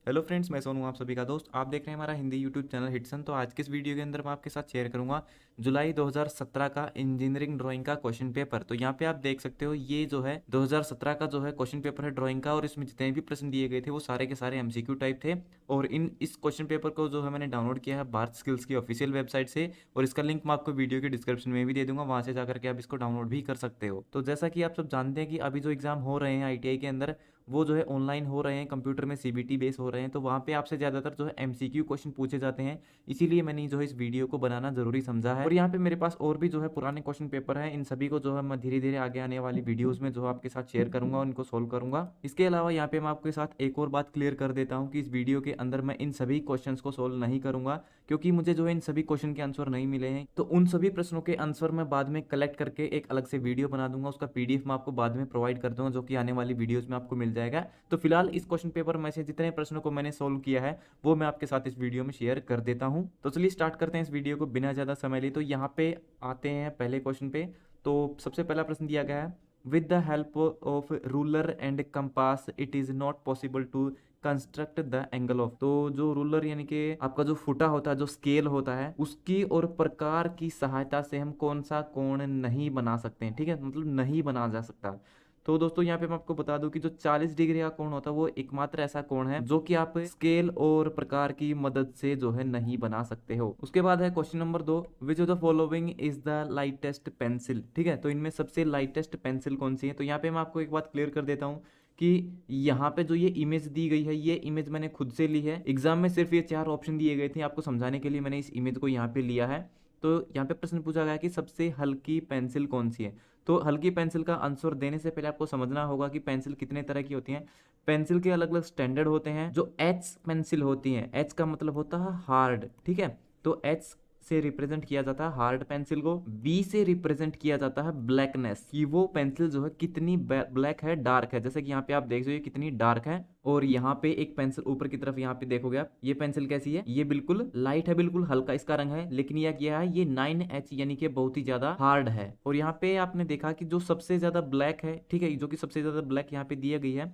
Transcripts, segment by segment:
Hello friends, मैं सोनू, आप सभी का दोस्त। आप देख रहे हैं हमारा हिंदी यूट्यूब चैनल हिटसन। तो आज के इस वीडियो के अंदर मैं आपके साथ शेयर करूंगा जुलाई 2017 का इंजीनियरिंग ड्राइंग का क्वेश्चन पेपर। तो यहाँ पे आप देख सकते हो, ये जो है 2017 का जो है क्वेश्चन पेपर है ड्राइंग का, और इसमें जितने भी प्रश्न दिए गए थे वो सारे के सारे एमसीक्यू टाइप थे। और इस क्वेश्चन पेपर को जो है मैंने डाउनलोड किया है भारत स्किल्स की ऑफिशियल वेबसाइट से, और इसका लिंक मैं आपको वीडियो के डिस्क्रिप्शन में भी दे दूंगा, वहां से जाकर के आप इसको डाउनलोड भी कर सकते हो। तो जैसा कि आप सब जानते हैं कि अभी जो एग्जाम हो रहे हैं आईटीआई के अंदर, वो जो है ऑनलाइन हो रहे हैं, कंप्यूटर में सीबीटी बेस हो रहे हैं। तो वहाँ पे आपसे ज़्यादातर जो है एमसीक्यू क्वेश्चन पूछे जाते हैं, इसीलिए मैंने जो है इस वीडियो को बनाना जरूरी समझा है। और यहाँ पे मेरे पास और भी जो है पुराने क्वेश्चन पेपर हैं, इन सभी को जो है मैं धीरे धीरे आगे आने वाली वीडियोज़ में जो है आपके साथ शेयर करूंगा, उनको सोल्व करूंगा। इसके अलावा यहाँ पे मैं आपके साथ एक और बात क्लियर कर देता हूँ कि इस वीडियो के अंदर मैं इन सभी क्वेश्चंस को सोल्व नहीं करूंगा, क्योंकि मुझे जो है इन सभी क्वेश्चन के आंसर नहीं मिले हैं। तो उन सभी प्रश्नों के आंसर मैं बाद में कलेक्ट करके एक अलग से वीडियो बना दूंगा, उसका पीडीएफ मैं आपको बाद में प्रोवाइड कर दूंगा, जो कि आने वाली वीडियोज में आपको मिल जाएगा। तो फिलहाल इस क्वेश्चन पेपर में से जितने प्रश्नों को मैंने सोल्व किया है वो मैं आपके साथ इस वीडियो में शेयर कर देता हूं। तो चलिए स्टार्ट करते हैं इस वीडियो को बिना ज़्यादा समय लिए। तो यहाँ पे आते हैं पहले क्वेश्चन पे। तो सबसे पहला प्रश्न दिया गया है, with the help of ruler and compass it is not possible to construct the angle of. तो जो रूलर यानी कि आपका जो फुटा होता है, जो स्केल होता है, उसकी और प्रकार की सहायता से हम कौन सा कोण नहीं बना सकते हैं। ठीक है, मतलब नहीं बना जा सकता। तो दोस्तों यहाँ पे मैं आपको बता दूं कि जो 40 डिग्री का कोण होता है वो एकमात्र ऐसा कोण है जो कि आप स्केल और प्रकार की मदद से जो है नहीं बना सकते हो। उसके बाद है question number 2, which of the following is the lightest pencil. ठीक है, तो इनमें सबसे लाइटेस्ट पेंसिल कौन सी है। तो यहाँ पे मैं आपको एक बात क्लियर कर देता हूँ कि यहाँ पे जो ये इमेज दी गई है, ये इमेज मैंने खुद से ली है। एग्जाम में सिर्फ ये 4 ऑप्शन दिए गए थे, आपको समझाने के लिए मैंने इस इमेज को यहाँ पे लिया है। तो यहाँ पे प्रश्न पूछा गया कि सबसे हल्की पेंसिल कौन सी है। तो हल्की पेंसिल का आंसर देने से पहले आपको समझना होगा कि पेंसिल कितने तरह की होती हैं। पेंसिल के अलग अलग स्टैंडर्ड होते हैं। जो एच पेंसिल होती है, एच का मतलब होता है हार्ड। ठीक है, तो एच से रिप्रेजेंट किया जाता है हार्ड पेंसिल को। बी से रिप्रेजेंट किया जाता है ब्लैकनेस, कि वो पेंसिल जो है कितनी ब्लैक है, डार्क है। जैसे कि यहाँ पे आप देख सकते हो कितनी डार्क है। और यहाँ पे एक पेंसिल ऊपर की तरफ यहाँ पे देखोगे आप, ये पेंसिल कैसी है, ये बिल्कुल लाइट है, बिल्कुल हल्का इसका रंग है। लेकिन यह क्या है, ये 9H यानी कि बहुत ही ज्यादा हार्ड है। और यहाँ पे आपने देखा कि जो सबसे ज्यादा ब्लैक है, ठीक है, जो कि सबसे ज्यादा ब्लैक यहाँ पे दिया गई है,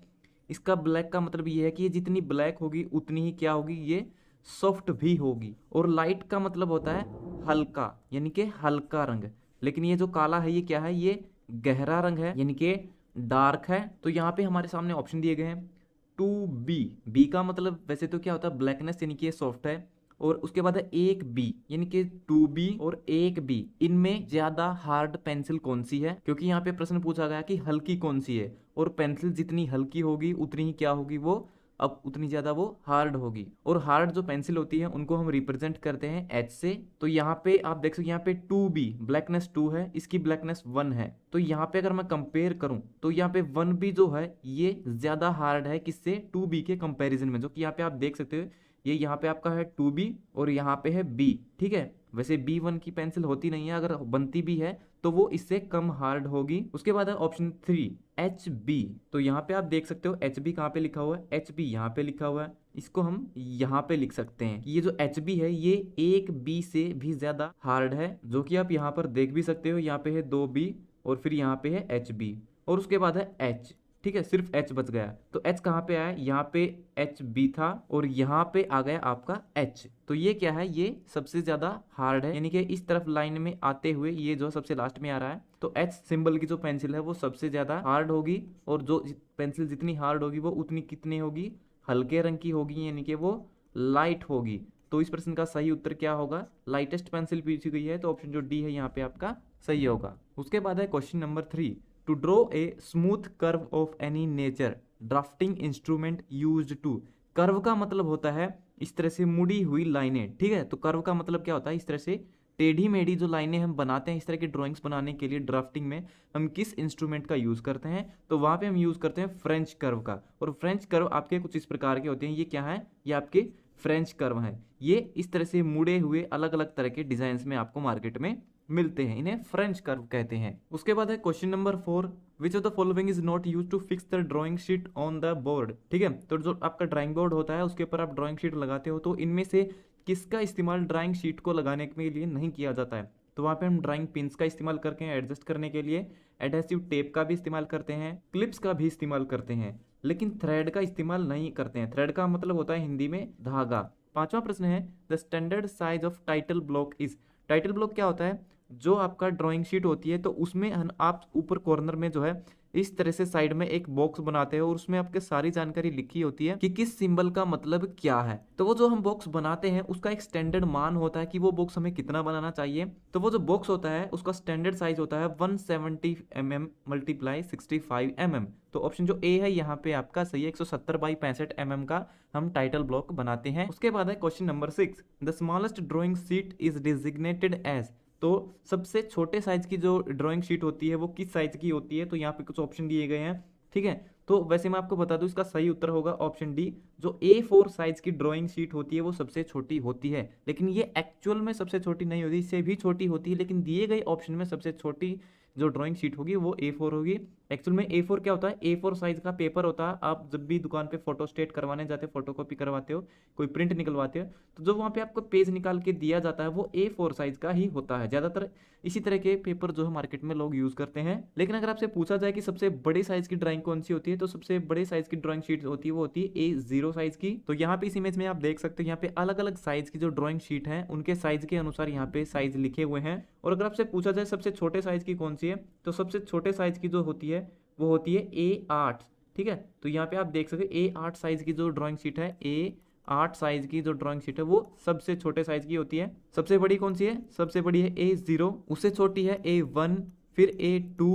इसका ब्लैक का मतलब ये है कि ये जितनी ब्लैक होगी उतनी ही क्या होगी, ये सॉफ्ट भी होगी। और लाइट का मतलब होता है हल्का, यानी कि हल्का रंग। लेकिन ये जो काला है ये क्या है, ये गहरा रंग है, यानी कि डार्क है। तो यहाँ पे हमारे सामने ऑप्शन दिए गए हैं 2B। बी का मतलब वैसे तो क्या होता है, ब्लैकनेस, यानी कि ये सॉफ्ट है। और उसके बाद है 1B, यानी कि 2B और 1B, इनमें ज्यादा हार्ड पेंसिल कौन सी है। क्योंकि यहाँ पे प्रश्न पूछा गया कि हल्की कौन सी है, और पेंसिल जितनी हल्की होगी उतनी ही क्या होगी, वो अब उतनी ज्यादा वो हार्ड होगी। और हार्ड जो पेंसिल होती है उनको हम रिप्रेजेंट करते हैं एच से। तो यहाँ पे आप देख सकते यहाँ पे 2B ब्लैकनेस 2 है, इसकी ब्लैकनेस 1 है। तो यहाँ पे अगर मैं कंपेयर करूं तो यहाँ पे 1B जो है ये ज्यादा हार्ड है किससे, 2B के कंपैरिजन में। जो कि यहाँ पे आप देख सकते हो, ये यहाँ पे आपका है 2B और यहाँ पे है B। ठीक है, वैसे B1 की पेंसिल होती नहीं है, अगर बनती भी है तो वो इससे कम हार्ड होगी। उसके बाद है ऑप्शन 3 HB। तो यहाँ पे आप देख सकते हो HB कहाँ पे लिखा हुआ है, HB यहाँ पे लिखा हुआ है। इसको हम यहाँ पे लिख सकते हैं कि ये जो HB है ये 1B से भी ज्यादा हार्ड है, जो कि आप यहाँ पर देख भी सकते हो। यहाँ पे है 2B और फिर यहाँ पे है HB, और उसके बाद है H। ठीक है, सिर्फ H बच गया। तो H कहाँ पे आया, यहाँ पे HB था और यहाँ पे आ गया आपका H। तो ये क्या है, ये सबसे ज्यादा हार्ड है, यानी कि इस तरफ लाइन में आते हुए ये जो सबसे लास्ट में आ रहा है। तो H सिंबल की जो पेंसिल है वो सबसे ज्यादा हार्ड होगी, और जो पेंसिल जितनी हार्ड होगी वो उतनी कितनी होगी, हल्के रंग की होगी, यानी कि वो लाइट होगी। तो इस प्रश्न का सही उत्तर क्या होगा, लाइटेस्ट पेंसिल पूछी गई है, तो ऑप्शन जो डी है यहाँ पे आपका सही होगा। उसके बाद है question number 3, to draw a smooth curve of any nature drafting instrument used to. Curve का मतलब होता है इस तरह से मुड़ी हुई लाइनें। ठीक है, तो कर्व का मतलब क्या होता है, इस तरह से टेढ़ी मेढ़ी जो लाइनें हम बनाते हैं इस तरह की ड्राइंग्स बनाने के लिए ड्राफ्टिंग में, हम किस इंस्ट्रूमेंट का यूज करते हैं। तो वहां पे हम यूज करते हैं फ्रेंच कर्व का। और फ्रेंच कर्व आपके कुछ इस प्रकार के होते हैं, ये क्या है, ये आपके फ्रेंच कर्व है। ये इस तरह से मुड़े हुए अलग अलग तरह के डिजाइन में आपको मार्केट में मिलते हैं, इन्हें फ्रेंच कर्व कहते हैं। उसके बाद है question number 4, which of the following is not use to fix the drawing sheet on the board. ठीक है, तो जो आपका ड्राइंग बोर्ड होता है उसके ऊपर आप ड्राइंग शीट लगाते हो, तो इनमें से किसका इस्तेमाल ड्राइंग शीट को लगाने के लिए नहीं किया जाता है। तो वहाँ पे हम ड्राइंग पिन्स का इस्तेमाल करके एडजस्ट करने के लिए, एडहेसिव टेप का भी इस्तेमाल करते हैं, क्लिप्स का भी इस्तेमाल करते हैं। लेकिन थ्रेड का इस्तेमाल नहीं करते हैं। थ्रेड का मतलब होता है हिंदी में धागा। पांचवा प्रश्न है the standard size of title block is. Title block क्या होता है? जो आपका ड्राइंग शीट होती है तो उसमें आप ऊपर कॉर्नर में जो है इस तरह से साइड में एक बॉक्स बनाते हैं और उसमें आपके सारी जानकारी लिखी होती है कि किस सिंबल का मतलब क्या है। तो वो जो हम बॉक्स बनाते हैं उसका एक स्टैंडर्ड मान होता है कि वो बॉक्स हमें कितना बनाना चाहिए। तो वो जो बॉक्स होता है उसका स्टैंडर्ड साइज होता है 170 mm मल्टीप्लाई 65 mm। तो ऑप्शन जो ए है यहाँ पे आपका सही है। 170 बाई 65 mm का हम टाइटल ब्लॉक बनाते हैं। उसके बाद है question number 6, the smallest drawing sheet is designated as. तो सबसे छोटे साइज की जो ड्राइंग शीट होती है वो किस साइज की होती है? तो यहाँ पे कुछ ऑप्शन दिए गए हैं, ठीक है। तो वैसे मैं आपको बता दूं इसका सही उत्तर होगा ऑप्शन डी। जो A4 साइज की ड्राइंग शीट होती है वो सबसे छोटी होती है, लेकिन ये एक्चुअल में सबसे छोटी नहीं होती, इससे भी छोटी होती है, लेकिन दिए गए ऑप्शन में सबसे छोटी जो ड्राइंग शीट होगी वो A4 होगी। एक्चुअल में A4 क्या होता है? A4 साइज का पेपर होता है। आप जब भी दुकान पे फोटो स्टेट करवाने जाते हो, फोटो कॉपी करवाते हो, कोई प्रिंट निकलवाते हो, तो जो वहाँ पे आपको पेज निकाल के दिया जाता है वो A4 साइज का ही होता है। ज़्यादातर इसी तरह के पेपर जो है मार्केट में लोग यूज़ करते हैं। लेकिन अगर आपसे पूछा जाए कि सबसे बड़े साइज की ड्राइंग कौन सी होती है, तो सबसे बड़े साइज की ड्राइंग शीट होती है वो होती है A0 साइज की। तो यहाँ पे इस इमेज में आप देख सकते हो यहाँ पे अलग अलग साइज की जो ड्राइंग शीट है उनके साइज के अनुसार यहाँ पे साइज लिखे हुए हैं। और अगर आपसे पूछा जाए सबसे छोटे साइज की कौन सी है, तो सबसे छोटे साइज की जो होती है वो होती है A8, ठीक है। तो यहाँ पे आप देख सकते हैं A8 साइज की जो ड्राइंग शीट है, A8 साइज की जो ड्राइंग शीट है वो सबसे छोटे साइज की होती है। सबसे बड़ी कौन सी है? सबसे बड़ी है A0, उससे छोटी है A1, फिर A2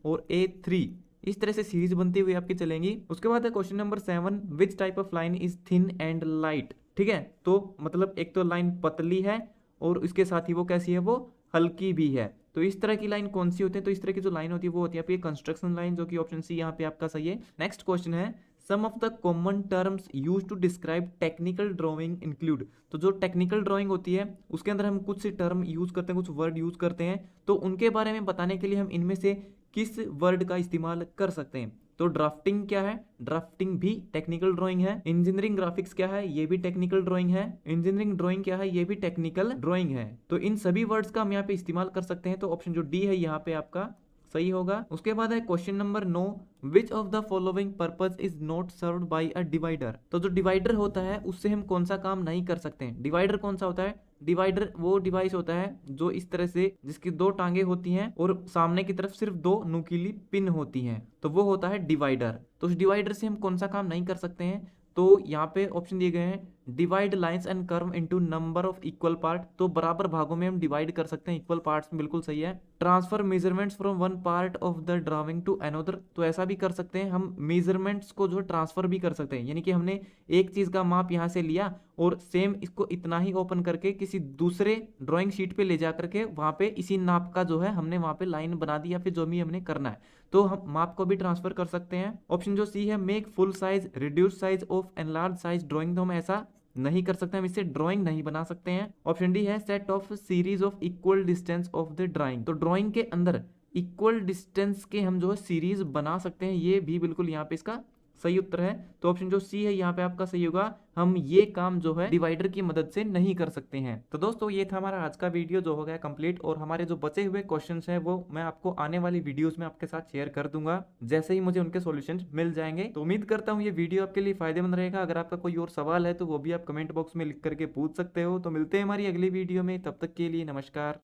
और A3। इस तरह से सीरीज बनती हुई आपकी चलेंगी। उसके बाद है question number 7, which type of line is thin and light. ठीक है, तो मतलब एक तो लाइन पतली है और इसके साथ ही वो कैसी है? वो हल्की भी है। तो इस तरह की लाइन कौन सी होती है? तो इस तरह की जो लाइन होती है वो होती है आपकी कंस्ट्रक्शन लाइन, जो कि ऑप्शन सी यहाँ पे आपका सही है। नेक्स्ट क्वेश्चन है some of the common terms use to describe technical drawing include. तो जो टेक्निकल ड्राइंग होती है उसके अंदर हम कुछ टर्म यूज करते हैं, कुछ वर्ड यूज करते हैं, तो उनके बारे में बताने के लिए हम इनमें से किस वर्ड का इस्तेमाल कर सकते हैं? तो ड्राफ्टिंग क्या है? ड्राफ्टिंग भी टेक्निकल ड्राइंग है। इंजीनियरिंग ग्राफिक्स क्या है? ये भी टेक्निकल ड्राइंग है। इंजीनियरिंग ड्राइंग क्या है? ये भी टेक्निकल ड्राइंग है। तो इन सभी वर्ड्स का हम यहाँ पे इस्तेमाल कर सकते हैं। तो ऑप्शन जो डी है यहाँ पे आपका सही होगा। उसके बाद है question number 9, which of the following purpose is not served by a divider. तो जो डिवाइडर होता है उससे हम कौन सा काम नहीं कर सकते हैं? डिवाइडर कौन सा होता है? डिवाइडर वो डिवाइस होता है जो इस तरह से जिसकी दो टांगे होती हैं और सामने की तरफ सिर्फ दो नुकीली पिन होती हैं, तो वो होता है डिवाइडर। तो उस डिवाइडर से हम कौन सा काम नहीं कर सकते हैं? तो यहाँ पे ऑप्शन दिए गए हैं divide lines and curve into number of equal part. तो बराबर भागों में हम डिवाइड कर सकते हैं, इक्वल पार्ट्स में, बिल्कुल सही है। Transfer measurements from one part of the drawing to another. तो ऐसा भी कर सकते हैं हम, मेजरमेंट्स को जो ट्रांसफर भी कर सकते हैं, यानी कि हमने एक चीज का माप यहाँ से लिया और सेम इसको इतना ही ओपन करके किसी दूसरे ड्राइंग शीट पे ले जा करके वहां पे इसी नाप का जो है हमने वहां पे लाइन बना दी या फिर जो भी हमने करना है, तो हम माप को भी ट्रांसफर कर सकते हैं। ऑप्शन जो सी है make full size reduce size of enlarge size drawing, तो हम ऐसा नहीं कर सकते, हम इससे ड्राइंग नहीं बना सकते हैं। ऑप्शन डी है set of series of equal distance of the drawing. तो ड्राइंग के अंदर इक्वल डिस्टेंस के हम जो है सीरीज बना सकते हैं, ये भी बिल्कुल यहाँ पे इसका सही उत्तर है। तो ऑप्शन जो सी है यहाँ पे आपका सही होगा, हम ये काम जो है डिवाइडर की मदद से नहीं कर सकते हैं। तो दोस्तों ये था हमारा आज का वीडियो जो हो गया कंप्लीट, और हमारे जो बचे हुए क्वेश्चंस हैं वो मैं आपको आने वाली वीडियोस में आपके साथ शेयर कर दूंगा जैसे ही मुझे उनके सॉल्यूशंस मिल जाएंगे। तो उम्मीद करता हूँ ये वीडियो आपके लिए फायदेमंद रहेगा। अगर आपका कोई और सवाल है तो वो भी आप कमेंट बॉक्स में लिख करके पूछ सकते हो। तो मिलते हैं हमारी अगली वीडियो में, तब तक के लिए नमस्कार।